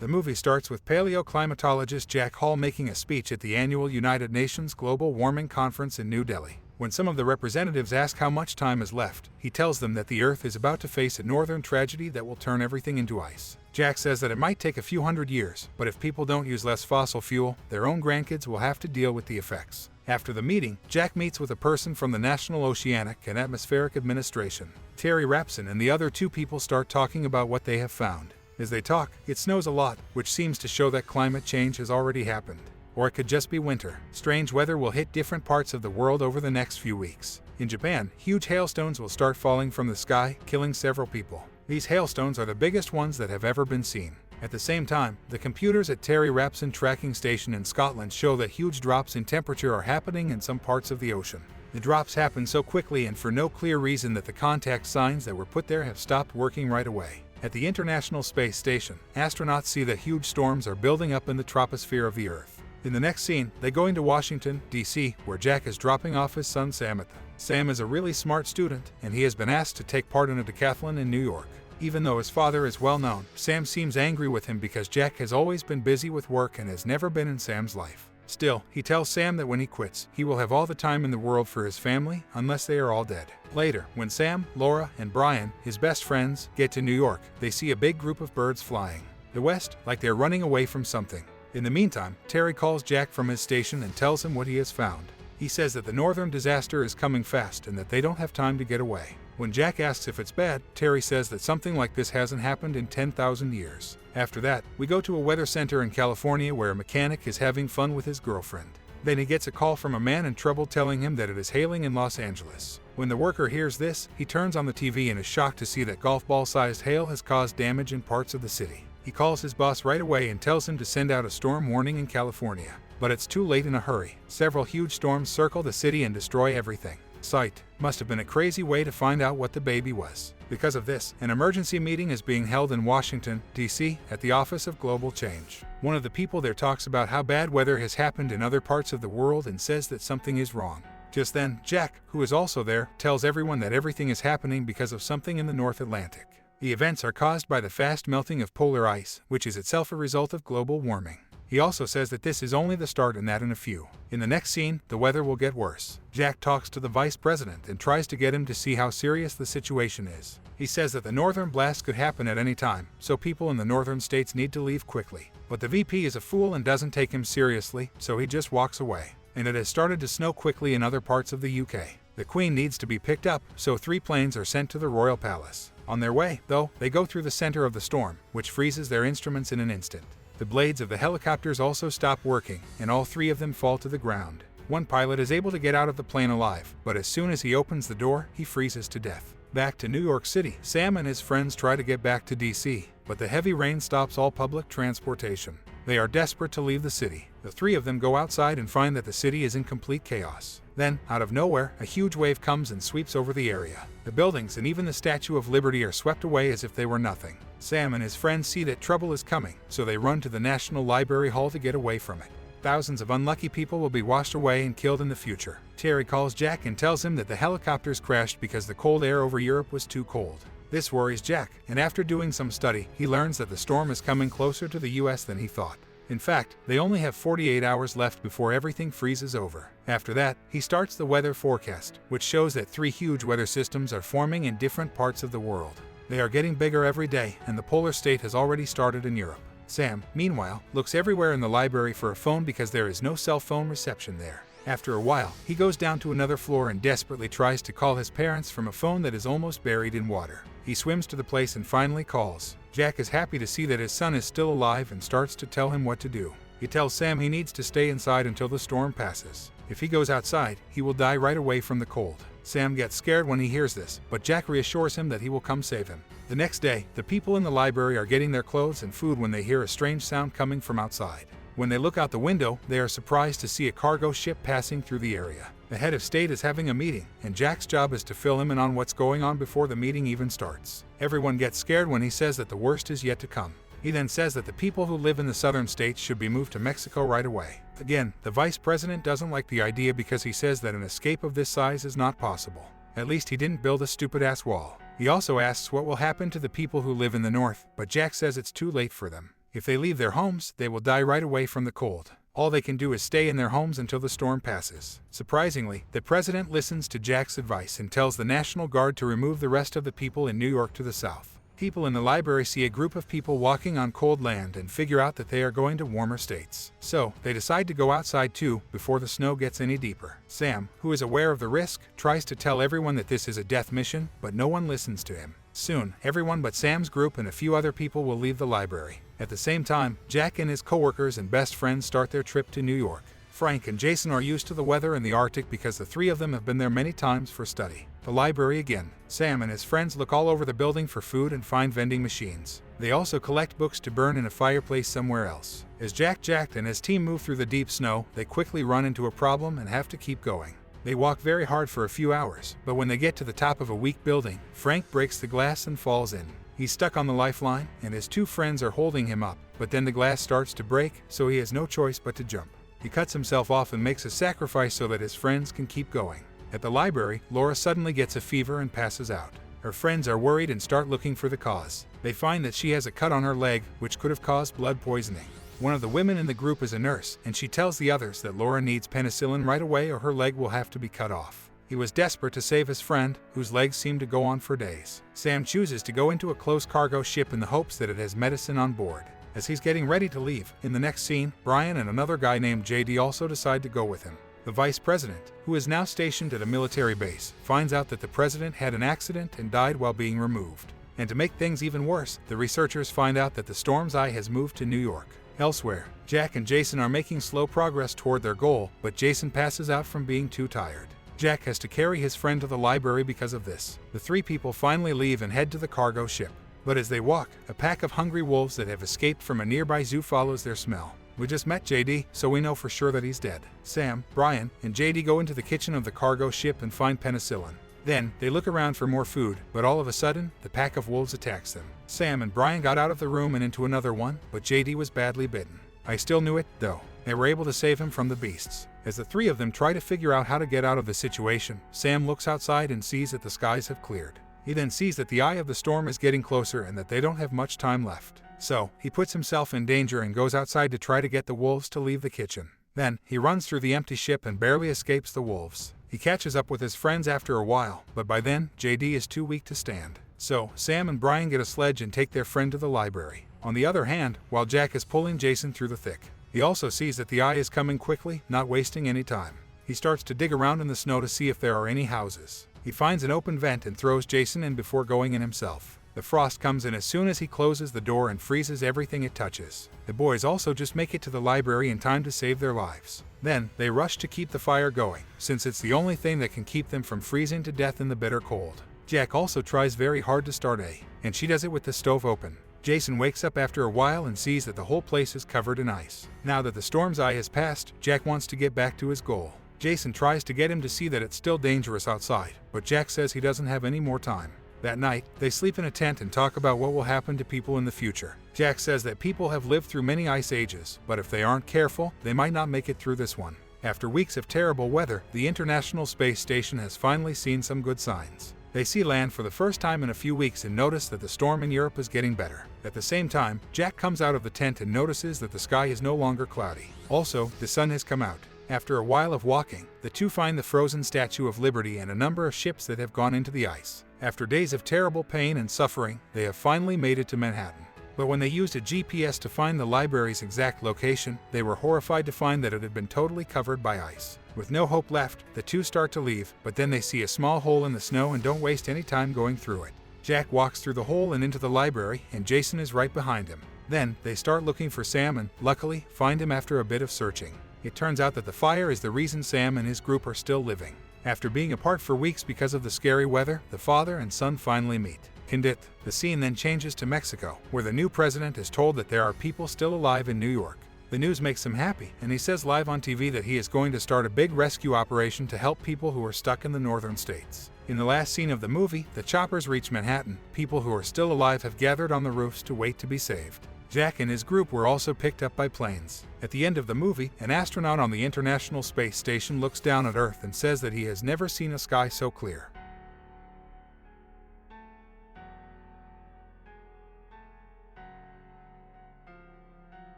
The movie starts with paleoclimatologist Jack Hall making a speech at the annual United Nations Global Warming Conference in New Delhi. When some of the representatives ask how much time is left, he tells them that the Earth is about to face a northern tragedy that will turn everything into ice. Jack says that it might take a few hundred years, but if people don't use less fossil fuel, their own grandkids will have to deal with the effects. After the meeting, Jack meets with a person from the National Oceanic and Atmospheric Administration. Terry Rapson and the other two people start talking about what they have found. As they talk, it snows a lot, which seems to show that climate change has already happened. Or it could just be winter. Strange weather will hit different parts of the world over the next few weeks. In Japan, huge hailstones will start falling from the sky, killing several people. These hailstones are the biggest ones that have ever been seen. At the same time, the computers at Terry Rapson Tracking Station in Scotland show that huge drops in temperature are happening in some parts of the ocean. The drops happen so quickly and for no clear reason that the contact signs that were put there have stopped working right away. At the International Space Station, astronauts see that huge storms are building up in the troposphere of the Earth. In the next scene, they go into Washington, D.C., where Jack is dropping off his son Sam. Sam is a really smart student, and he has been asked to take part in a decathlon in New York. Even though his father is well known, Sam seems angry with him because Jack has always been busy with work and has never been in Sam's life. Still, he tells Sam that when he quits, he will have all the time in the world for his family, unless they are all dead. Later, when Sam, Laura, and Brian, his best friends, get to New York, they see a big group of birds flying the west, like they're running away from something. In the meantime, Terry calls Jack from his station and tells him what he has found. He says that the northern disaster is coming fast and that they don't have time to get away. When Jack asks if it's bad, Terry says that something like this hasn't happened in 10,000 years. After that, we go to a weather center in California where a mechanic is having fun with his girlfriend. Then he gets a call from a man in trouble telling him that it is hailing in Los Angeles. When the worker hears this, he turns on the TV and is shocked to see that golf ball-sized hail has caused damage in parts of the city. He calls his boss right away and tells him to send out a storm warning in California. But it's too late in a hurry. Several huge storms circle the city and destroy everything. Sight must have been a crazy way to find out what the baby was. Because of this, an emergency meeting is being held in Washington, D.C., at the Office of Global Change. One of the people there talks about how bad weather has happened in other parts of the world and says that something is wrong. Just then, Jack, who is also there, tells everyone that everything is happening because of something in the North Atlantic. The events are caused by the fast melting of polar ice, which is itself a result of global warming. He also says that this is only the start and that in a few. In the next scene, the weather will get worse. Jack talks to the vice president and tries to get him to see how serious the situation is. He says that the northern blast could happen at any time, so people in the northern states need to leave quickly. But the VP is a fool and doesn't take him seriously, so he just walks away. And it has started to snow quickly in other parts of the UK. The Queen needs to be picked up, so 3 planes are sent to the royal palace. On their way, though, they go through the center of the storm, which freezes their instruments in an instant. The blades of the helicopters also stop working, and all 3 of them fall to the ground. One pilot is able to get out of the plane alive, but as soon as he opens the door, he freezes to death. Back to New York City, Sam and his friends try to get back to DC, but the heavy rain stops all public transportation. They are desperate to leave the city. The 3 of them go outside and find that the city is in complete chaos. Then, out of nowhere, a huge wave comes and sweeps over the area. The buildings and even the Statue of Liberty are swept away as if they were nothing. Sam and his friends see that trouble is coming, so they run to the National Library Hall to get away from it. Thousands of unlucky people will be washed away and killed in the future. Terry calls Jack and tells him that the helicopters crashed because the cold air over Europe was too cold. This worries Jack, and after doing some study, he learns that the storm is coming closer to the US than he thought. In fact, they only have 48 hours left before everything freezes over. After that, he starts the weather forecast, which shows that 3 huge weather systems are forming in different parts of the world. They are getting bigger every day, and the polar state has already started in Europe. Sam, meanwhile, looks everywhere in the library for a phone because there is no cell phone reception there. After a while, he goes down to another floor and desperately tries to call his parents from a phone that is almost buried in water. He swims to the place and finally calls. Jack is happy to see that his son is still alive and starts to tell him what to do. He tells Sam he needs to stay inside until the storm passes. If he goes outside, he will die right away from the cold. Sam gets scared when he hears this, but Jack reassures him that he will come save him. The next day, the people in the library are getting their clothes and food when they hear a strange sound coming from outside. When they look out the window, they are surprised to see a cargo ship passing through the area. The head of state is having a meeting, and Jack's job is to fill him in on what's going on before the meeting even starts. Everyone gets scared when he says that the worst is yet to come. He then says that the people who live in the southern states should be moved to Mexico right away. Again, the vice president doesn't like the idea because he says that an escape of this size is not possible. At least he didn't build a stupid-ass wall. He also asks what will happen to the people who live in the north, but Jack says it's too late for them. If they leave their homes, they will die right away from the cold. All they can do is stay in their homes until the storm passes. Surprisingly, the president listens to Jack's advice and tells the National Guard to remove the rest of the people in New York to the south. People in the library see a group of people walking on cold land and figure out that they are going to warmer states. So, they decide to go outside too, before the snow gets any deeper. Sam, who is aware of the risk, tries to tell everyone that this is a death mission, but no one listens to him. Soon, everyone but Sam's group and a few other people will leave the library. At the same time, Jack and his coworkers and best friends start their trip to New York. Frank and Jason are used to the weather in the Arctic because the three of them have been there many times for study. The library again. Sam and his friends look all over the building for food and find vending machines. They also collect books to burn in a fireplace somewhere else. As Jack and his team move through the deep snow, they quickly run into a problem and have to keep going. They walk very hard for a few hours, but when they get to the top of a weak building, Frank breaks the glass and falls in. He's stuck on the lifeline, and his two friends are holding him up, but then the glass starts to break, so he has no choice but to jump. He cuts himself off and makes a sacrifice so that his friends can keep going. At the library, Laura suddenly gets a fever and passes out. Her friends are worried and start looking for the cause. They find that she has a cut on her leg, which could have caused blood poisoning. One of the women in the group is a nurse, and she tells the others that Laura needs penicillin right away or her leg will have to be cut off. He was desperate to save his friend, whose legs seem to go on for days. Sam chooses to go into a closed cargo ship in the hopes that it has medicine on board. As he's getting ready to leave, in the next scene, Brian and another guy named JD also decide to go with him. The vice president, who is now stationed at a military base, finds out that the president had an accident and died while being removed. And to make things even worse, the researchers find out that the storm's eye has moved to New York. Elsewhere, Jack and Jason are making slow progress toward their goal, but Jason passes out from being too tired. Jack has to carry his friend to the library because of this. The three people finally leave and head to the cargo ship. But as they walk, a pack of hungry wolves that have escaped from a nearby zoo follows their smell. We just met JD, so we know for sure that he's dead. Sam, Brian, and JD go into the kitchen of the cargo ship and find penicillin. Then, they look around for more food, but all of a sudden, the pack of wolves attacks them. Sam and Brian got out of the room and into another one, but JD was badly bitten. I still knew it, though. They were able to save him from the beasts. As the three of them try to figure out how to get out of the situation, Sam looks outside and sees that the skies have cleared. He then sees that the eye of the storm is getting closer and that they don't have much time left. So, he puts himself in danger and goes outside to try to get the wolves to leave the kitchen. Then, he runs through the empty ship and barely escapes the wolves. He catches up with his friends after a while, but by then, JD is too weak to stand. So, Sam and Brian get a sledge and take their friend to the library. On the other hand, while Jack is pulling Jason through the thick, he also sees that the eye is coming quickly, not wasting any time. He starts to dig around in the snow to see if there are any houses. He finds an open vent and throws Jason in before going in himself. The frost comes in as soon as he closes the door and freezes everything it touches. The boys also just make it to the library in time to save their lives. Then, they rush to keep the fire going, since it's the only thing that can keep them from freezing to death in the bitter cold. Jack also tries very hard to start and she does it with the stove open. Jason wakes up after a while and sees that the whole place is covered in ice. Now that the storm's eye has passed, Jack wants to get back to his goal. Jason tries to get him to see that it's still dangerous outside, but Jack says he doesn't have any more time. That night, they sleep in a tent and talk about what will happen to people in the future. Jack says that people have lived through many ice ages, but if they aren't careful, they might not make it through this one. After weeks of terrible weather, the International Space Station has finally seen some good signs. They see land for the first time in a few weeks and notice that the storm in Europe is getting better. At the same time, Jack comes out of the tent and notices that the sky is no longer cloudy. Also, the sun has come out. After a while of walking, the two find the frozen Statue of Liberty and a number of ships that have gone into the ice. After days of terrible pain and suffering, they have finally made it to Manhattan. But when they used a GPS to find the library's exact location, they were horrified to find that it had been totally covered by ice. With no hope left, the two start to leave, but then they see a small hole in the snow and don't waste any time going through it. Jack walks through the hole and into the library, and Jason is right behind him. Then, they start looking for Sam and, luckily, find him after a bit of searching. It turns out that the fire is the reason Sam and his group are still living. After being apart for weeks because of the scary weather, the father and son finally meet. The scene then changes to Mexico, where the new president is told that there are people still alive in New York. The news makes him happy, and he says live on TV that he is going to start a big rescue operation to help people who are stuck in the northern states. In the last scene of the movie, the choppers reach Manhattan. People who are still alive have gathered on the roofs to wait to be saved. Jack and his group were also picked up by planes. At the end of the movie, an astronaut on the International Space Station looks down at Earth and says that he has never seen a sky so clear.